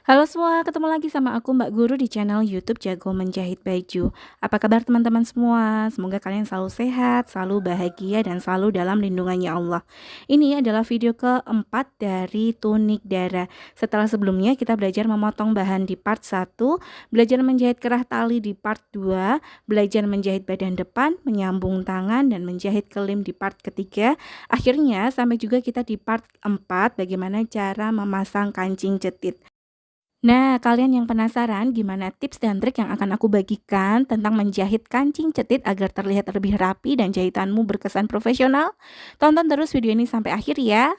Halo semua, ketemu lagi sama aku Mbak Guru di channel YouTube Jago Menjahit Baju. Apa kabar teman-teman semua? Semoga kalian selalu sehat, selalu bahagia, dan selalu dalam lindungannya Allah. Ini adalah video keempat dari tunik dara. Setelah sebelumnya kita belajar memotong bahan di part 1, belajar menjahit kerah tali di part 2, belajar menjahit badan depan, menyambung tangan, dan menjahit kelim di part ketiga. Akhirnya sampai juga kita di part 4, bagaimana cara memasang kancing cetit. Nah, kalian yang penasaran gimana tips dan trik yang akan aku bagikan tentang menjahit kancing cetit agar terlihat lebih rapi dan jahitanmu berkesan profesional? Tonton terus video ini sampai akhir ya.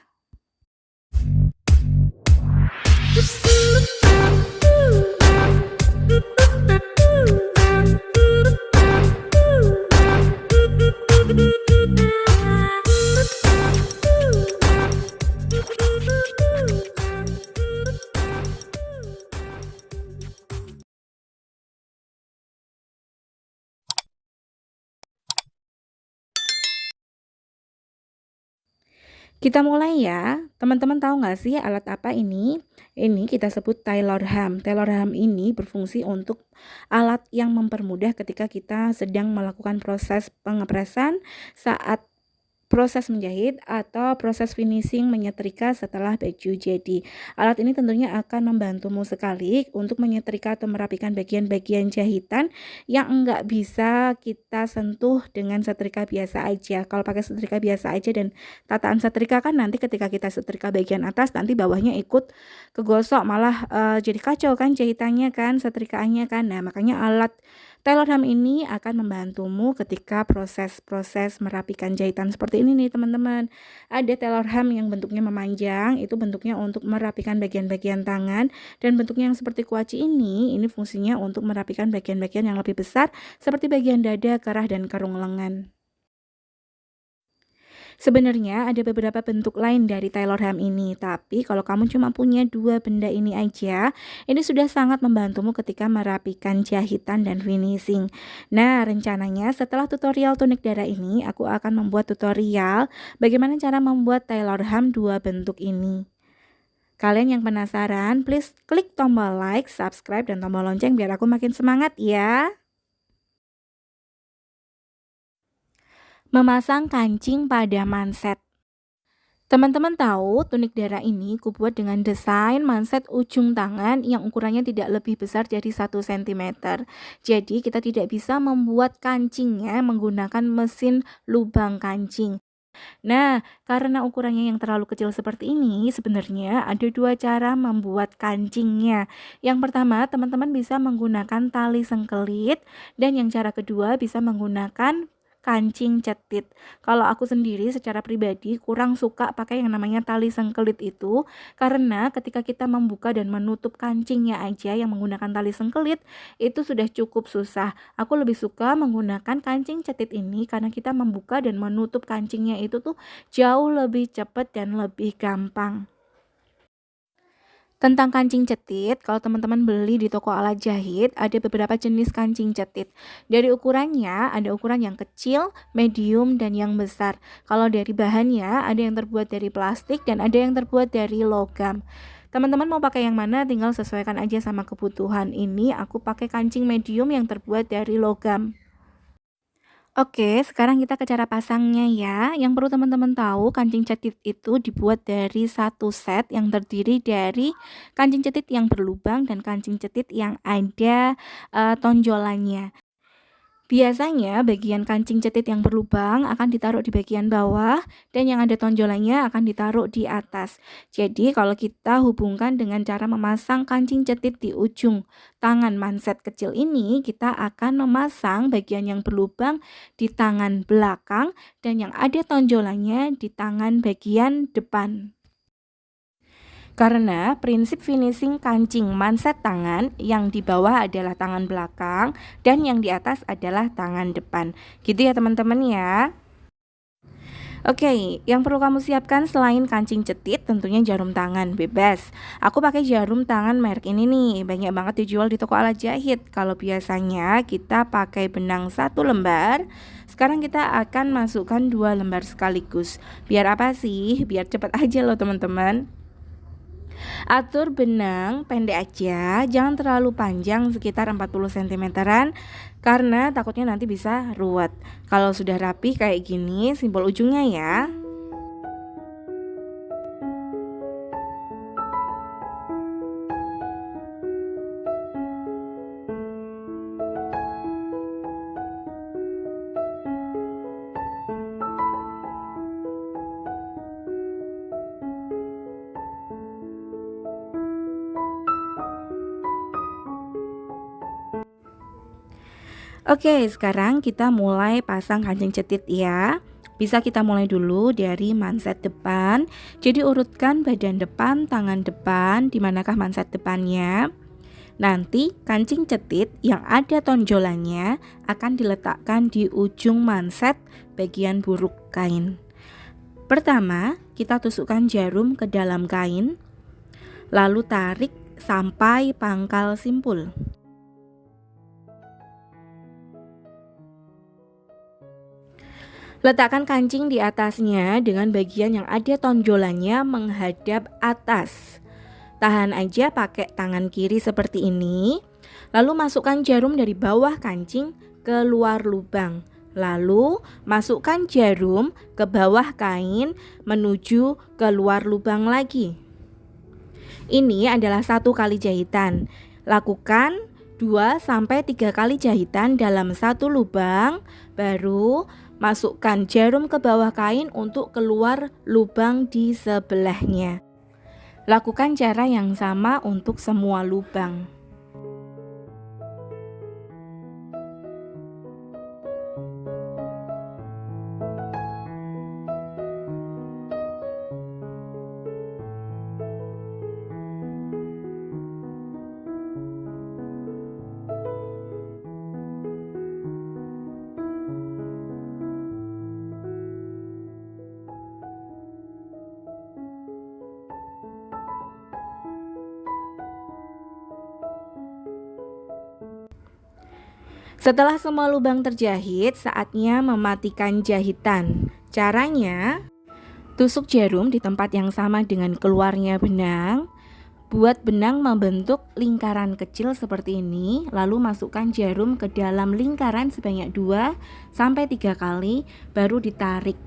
Kita mulai ya. Teman-teman tahu nggak sih alat apa ini? Ini kita sebut Tailor Ham. Tailor Ham ini berfungsi untuk alat yang mempermudah ketika kita sedang melakukan proses pengepresan saat proses menjahit atau proses finishing menyetrika setelah baju jadi. Alat ini tentunya akan membantumu sekali untuk menyetrika atau merapikan bagian-bagian jahitan yang enggak bisa kita sentuh dengan setrika biasa aja. Kalau pakai setrika biasa aja dan tataan setrika kan nanti ketika kita setrika bagian atas nanti bawahnya ikut kegosok malah jadi kacau kan jahitannya kan, setrikaannya kan. Nah, makanya alat Tailor Ham ini akan membantumu ketika proses-proses merapikan jahitan seperti ini nih teman-teman. Ada Tailor Ham yang bentuknya memanjang, itu bentuknya untuk merapikan bagian-bagian tangan, dan bentuknya yang seperti kuaci ini fungsinya untuk merapikan bagian-bagian yang lebih besar seperti bagian dada, kerah, dan kerung lengan. Sebenarnya ada beberapa bentuk lain dari Tailor Ham ini, tapi kalau kamu cuma punya dua benda ini aja, ini sudah sangat membantumu ketika merapikan jahitan dan finishing. Nah, rencananya setelah tutorial tunik dara ini, aku akan membuat tutorial bagaimana cara membuat Tailor Ham dua bentuk ini. Kalian yang penasaran, please klik tombol like, subscribe, dan tombol lonceng biar aku makin semangat ya. Memasang kancing pada manset. Teman-teman tahu tunik dara ini kubuat dengan desain manset ujung tangan yang ukurannya tidak lebih besar dari 1 cm. Jadi kita tidak bisa membuat kancingnya menggunakan mesin lubang kancing. Nah, karena ukurannya yang terlalu kecil seperti ini, sebenarnya ada dua cara membuat kancingnya. Yang pertama, teman-teman bisa menggunakan tali sengkelit, dan yang cara kedua bisa menggunakan kancing cetit. Kalau aku sendiri secara pribadi kurang suka pakai yang namanya tali sengkelit itu, karena ketika kita membuka dan menutup kancingnya aja yang menggunakan tali sengkelit, itu sudah cukup susah. Aku lebih suka menggunakan kancing cetit ini karena kita membuka dan menutup kancingnya itu tuh jauh lebih cepat dan lebih gampang. Tentang kancing cetit, kalau teman-teman beli di toko alat jahit, ada beberapa jenis kancing cetit. Dari ukurannya, ada ukuran yang kecil, medium, dan yang besar. Kalau dari bahannya, ada yang terbuat dari plastik dan ada yang terbuat dari logam. Teman-teman mau pakai yang mana, tinggal sesuaikan aja sama kebutuhan. Ini aku pakai kancing medium yang terbuat dari logam. Oke, sekarang kita ke cara pasangnya ya. Yang perlu teman-teman tahu, kancing cetit itu dibuat dari satu set yang terdiri dari kancing cetit yang berlubang dan kancing cetit yang ada tonjolannya. Biasanya bagian kancing cetit yang berlubang akan ditaruh di bagian bawah dan yang ada tonjolannya akan ditaruh di atas. Jadi kalau kita hubungkan dengan cara memasang kancing cetit di ujung tangan manset kecil ini, kita akan memasang bagian yang berlubang di tangan belakang dan yang ada tonjolannya di tangan bagian depan. Karena prinsip finishing kancing manset tangan yang di bawah adalah tangan belakang dan yang di atas adalah tangan depan. Gitu ya teman-teman ya. Oke, yang perlu kamu siapkan selain kancing cetit tentunya jarum tangan bebas. Aku pakai jarum tangan merek ini nih, banyak banget dijual di toko alat jahit. Kalau biasanya kita pakai benang 1 lembar, sekarang kita akan masukkan 2 lembar sekaligus. Biar apa sih? Biar cepat aja loh teman-teman. Atur benang pendek aja, jangan terlalu panjang, sekitar 40 cm-an karena takutnya nanti bisa ruwet. Kalau sudah rapi kayak gini, simpul ujungnya ya. Oke, sekarang kita mulai pasang kancing cetit ya. Bisa kita mulai dulu dari manset depan. Jadi urutkan badan depan, tangan depan, dimanakah manset depannya. Nanti kancing cetit yang ada tonjolannya akan diletakkan di ujung manset bagian buruk kain. Pertama, kita tusukkan jarum ke dalam kain, lalu tarik sampai pangkal simpul. Letakkan kancing di atasnya dengan bagian yang ada tonjolannya menghadap atas. Tahan aja pakai tangan kiri seperti ini. Lalu masukkan jarum dari bawah kancing ke luar lubang. Lalu masukkan jarum ke bawah kain menuju ke luar lubang lagi. Ini adalah 1 kali jahitan. Lakukan 2-3 kali jahitan dalam 1 lubang, baru masukkan jarum ke bawah kain untuk keluar lubang di sebelahnya. Lakukan cara yang sama untuk semua lubang. Setelah semua lubang terjahit, saatnya mematikan jahitan. Caranya, tusuk jarum di tempat yang sama dengan keluarnya benang. Buat benang membentuk lingkaran kecil seperti ini, lalu masukkan jarum ke dalam lingkaran sebanyak 2-3 kali, baru ditarik.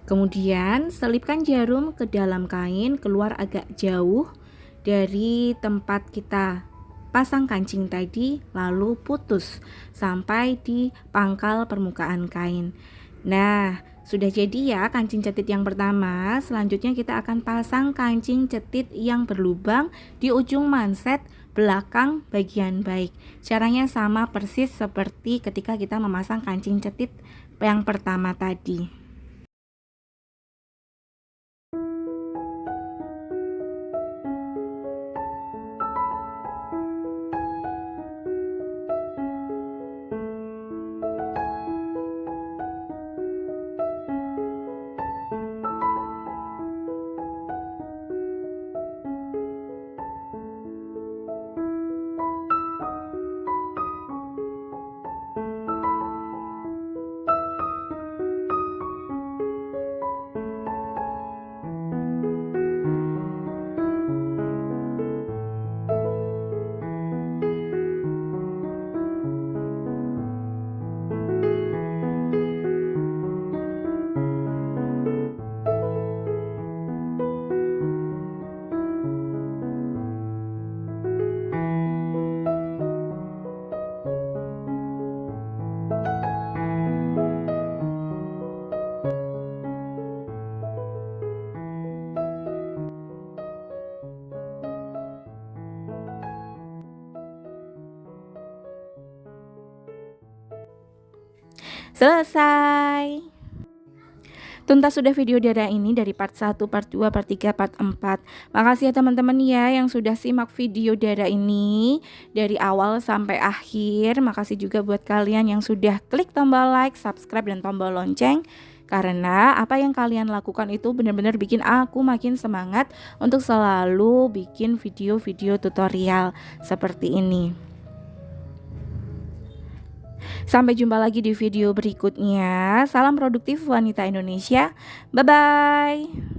Kemudian selipkan jarum ke dalam kain, keluar agak jauh dari tempat kita pasang kancing tadi, lalu putus sampai di pangkal permukaan kain. Nah, sudah jadi ya kancing cetit yang pertama. Selanjutnya kita akan pasang kancing cetit yang berlubang di ujung manset belakang bagian baik. Caranya sama persis seperti ketika kita memasang kancing cetit yang pertama tadi. Selesai. Tuntas sudah video dada ini dari part 1, part 2, part 3, part 4. Makasih ya teman-teman ya yang sudah simak video dada ini dari awal sampai akhir. Makasih juga buat kalian yang sudah klik tombol like, subscribe, dan tombol lonceng. Karena apa yang kalian lakukan itu benar-benar bikin aku makin semangat untuk selalu bikin video-video tutorial seperti ini. Sampai jumpa lagi di video berikutnya. Salam produktif wanita Indonesia. Bye-bye.